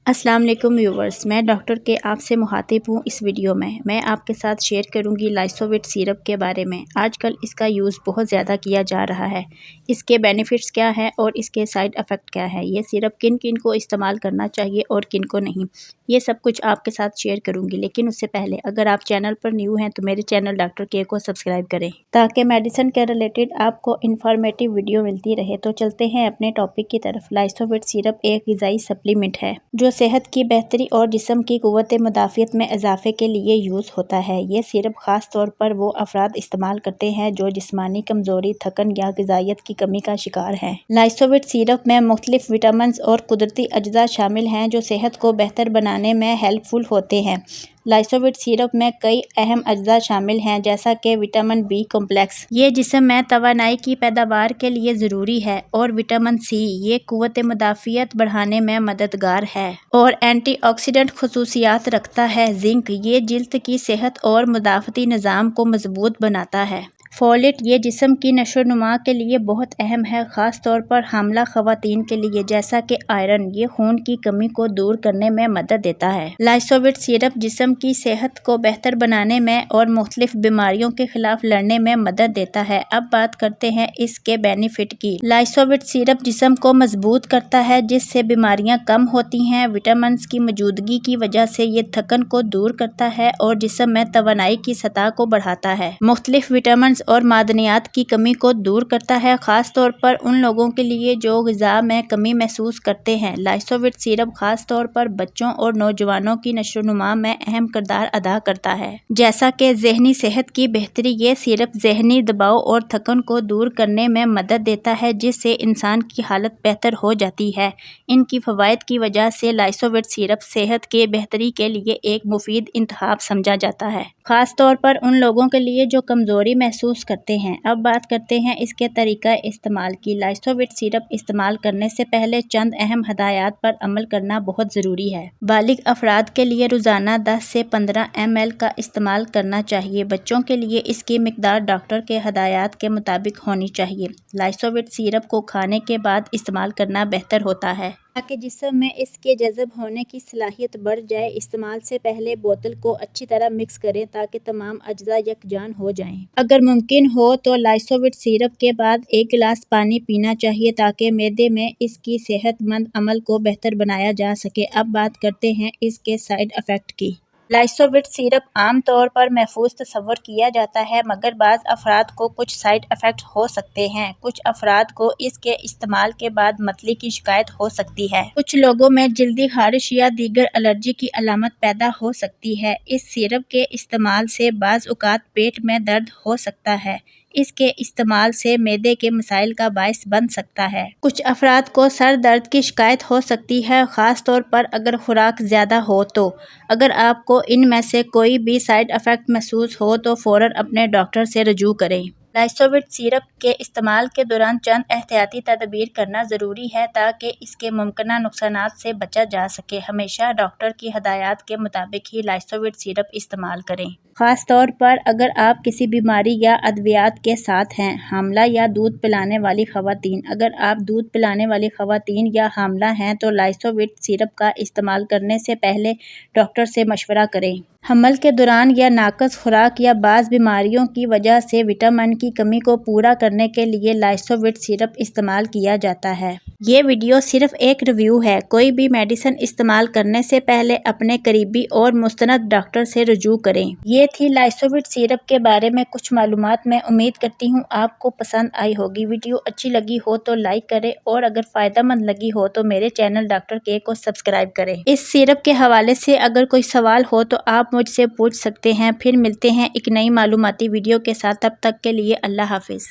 السلام علیکم ویورز، میں ڈاکٹر کے آپ سے مخاطب ہوں۔ اس ویڈیو میں آپ کے ساتھ شیئر کروں گی لائسووٹ سیرپ کے بارے میں۔ آج کل اس کا یوز بہت زیادہ کیا جا رہا ہے۔ اس کے بینیفٹس کیا ہیں اور اس کے سائیڈ افیکٹ کیا ہے، یہ سیرپ کن کن کو استعمال کرنا چاہیے اور کن کو نہیں، یہ سب کچھ آپ کے ساتھ شیئر کروں گی۔ لیکن اس سے پہلے اگر آپ چینل پر نیو ہیں تو میرے چینل ڈاکٹر کے کو سبسکرائب کریں تاکہ میڈیسن کے ریلیٹڈ آپ کو انفارمیٹیو ویڈیو ملتی رہے۔ تو چلتے ہیں اپنے ٹاپک کی طرف۔ لائسووٹ سیرپ ایک غذائی سپلیمنٹ ہے جو صحت کی بہتری اور جسم کی قوت مدافعت میں اضافے کے لیے یوز ہوتا ہے۔ یہ سیرپ خاص طور پر وہ افراد استعمال کرتے ہیں جو جسمانی کمزوری، تھکن یا غذائیت کی کمی کا شکار ہیں۔ لائسووٹ سیرپ میں مختلف وٹامنز اور قدرتی اجزاء شامل ہیں جو صحت کو بہتر بنانے میں ہیلپ فل ہوتے ہیں۔ لائسووٹ سیرپ میں کئی اہم اجزاء شامل ہیں جیسا کہ وٹامن بی کمپلیکس، یہ جسم میں توانائی کی پیداوار کے لیے ضروری ہے، اور وٹامن سی، یہ قوت مدافعت بڑھانے میں مددگار ہے اور اینٹی آکسیڈنٹ خصوصیات رکھتا ہے۔ زنک، یہ جلد کی صحت اور مدافعتی نظام کو مضبوط بناتا ہے۔ فولیٹ، یہ جسم کی نشو و نما کے لیے بہت اہم ہے، خاص طور پر حاملہ خواتین کے لیے، جیسا کہ آئرن، یہ خون کی کمی کو دور کرنے میں مدد دیتا ہے۔ لائسووٹ سیرپ جسم کی صحت کو بہتر بنانے میں اور مختلف بیماریوں کے خلاف لڑنے میں مدد دیتا ہے۔ اب بات کرتے ہیں اس کے بینیفٹ کی۔ لائسووٹ سیرپ جسم کو مضبوط کرتا ہے جس سے بیماریاں کم ہوتی ہیں۔ وٹامنز کی موجودگی کی وجہ سے یہ تھکن کو دور کرتا ہے اور جسم میں توانائی کی سطح کو بڑھاتا ہے۔ مختلف وٹامنز اور معدنیات کی کمی کو دور کرتا ہے، خاص طور پر ان لوگوں کے لیے جو غذا میں کمی محسوس کرتے ہیں۔ لائسووٹ سیرپ خاص طور پر بچوں اور نوجوانوں کی نشو و نما میں اہم کردار ادا کرتا ہے، جیسا کہ ذہنی صحت کی بہتری۔ یہ سیرپ ذہنی دباؤ اور تھکن کو دور کرنے میں مدد دیتا ہے جس سے انسان کی حالت بہتر ہو جاتی ہے۔ ان کی فوائد کی وجہ سے لائسووٹ سیرپ صحت کے بہتری کے لیے ایک مفید انتخاب سمجھا جاتا ہے، خاص طور پر ان لوگوں کے لیے جو کمزوری محسوس کرتے ہیں۔ اب بات کرتے ہیں اس کے طریقہ استعمال کی۔ لائسووٹ سیرپ استعمال کرنے سے پہلے چند اہم ہدایات پر عمل کرنا بہت ضروری ہے۔ بالغ افراد کے لیے روزانہ 10 سے 15 ml کا استعمال کرنا چاہیے۔ بچوں کے لیے اس کی مقدار ڈاکٹر کے ہدایات کے مطابق ہونی چاہیے۔ لائسووٹ سیرپ کو کھانے کے بعد استعمال کرنا بہتر ہوتا ہے تاکہ جسم میں اس کے جذب ہونے کی صلاحیت بڑھ جائے۔ استعمال سے پہلے بوتل کو اچھی طرح مکس کریں تاکہ تمام اجزاء یکجان ہو جائیں۔ اگر ممکن ہو تو لائسووٹ سیرپ کے بعد ایک گلاس پانی پینا چاہیے تاکہ معدے میں اس کی صحت مند عمل کو بہتر بنایا جا سکے۔ اب بات کرتے ہیں اس کے سائیڈ افیکٹ کی۔ لائسووٹ سیرپ عام طور پر محفوظ تصور کیا جاتا ہے، مگر بعض افراد کو کچھ سائیڈ افیکٹ ہو سکتے ہیں۔ کچھ افراد کو اس کے استعمال کے بعد متلی کی شکایت ہو سکتی ہے۔ کچھ لوگوں میں جلدی خارش یا دیگر الرجی کی علامت پیدا ہو سکتی ہے۔ اس سیرپ کے استعمال سے بعض اوقات پیٹ میں درد ہو سکتا ہے۔ اس کے استعمال سے معدے کے مسائل کا باعث بن سکتا ہے۔ کچھ افراد کو سر درد کی شکایت ہو سکتی ہے، خاص طور پر اگر خوراک زیادہ ہو تو۔ اگر آپ کو ان میں سے کوئی بھی سائیڈ افیکٹ محسوس ہو تو فوراً اپنے ڈاکٹر سے رجوع کریں۔ لائسووٹ سیرپ کے استعمال کے دوران چند احتیاطی تدابیر کرنا ضروری ہے تاکہ اس کے ممکنہ نقصانات سے بچا جا سکے۔ ہمیشہ ڈاکٹر کی ہدایات کے مطابق ہی لائسووٹ سیرپ استعمال کریں، خاص طور پر اگر آپ کسی بیماری یا ادویات کے ساتھ ہیں۔ حاملہ یا دودھ پلانے والی خواتین۔ اگر آپ دودھ پلانے والی خواتین یا حاملہ ہیں تو لائسووٹ سیرپ کا استعمال کرنے سے پہلے ڈاکٹر سے مشورہ کریں۔ حمل کے دوران یا ناقص خوراک یا بعض بیماریوں کی وجہ سے وٹامن کی کمی کو پورا کرنے کے لیے لائسووٹ سیرپ استعمال کیا جاتا ہے۔ یہ ویڈیو صرف ایک ریویو ہے۔ کوئی بھی میڈیسن استعمال کرنے سے پہلے اپنے قریبی اور مستند ڈاکٹر سے رجوع کریں۔ یہ تھی لائسووٹ سیرپ کے بارے میں کچھ معلومات۔ میں امید کرتی ہوں آپ کو پسند آئی ہوگی۔ ویڈیو اچھی لگی ہو تو لائک کریں اور اگر فائدہ مند لگی ہو تو میرے چینل ڈاکٹر کے کو سبسکرائب کریں۔ اس سیرپ کے حوالے سے اگر کوئی سوال ہو تو آپ مجھ سے پوچھ سکتے ہیں۔ پھر ملتے ہیں ایک نئی معلوماتی ویڈیو کے ساتھ، تب تک کے لیے اللہ حافظ۔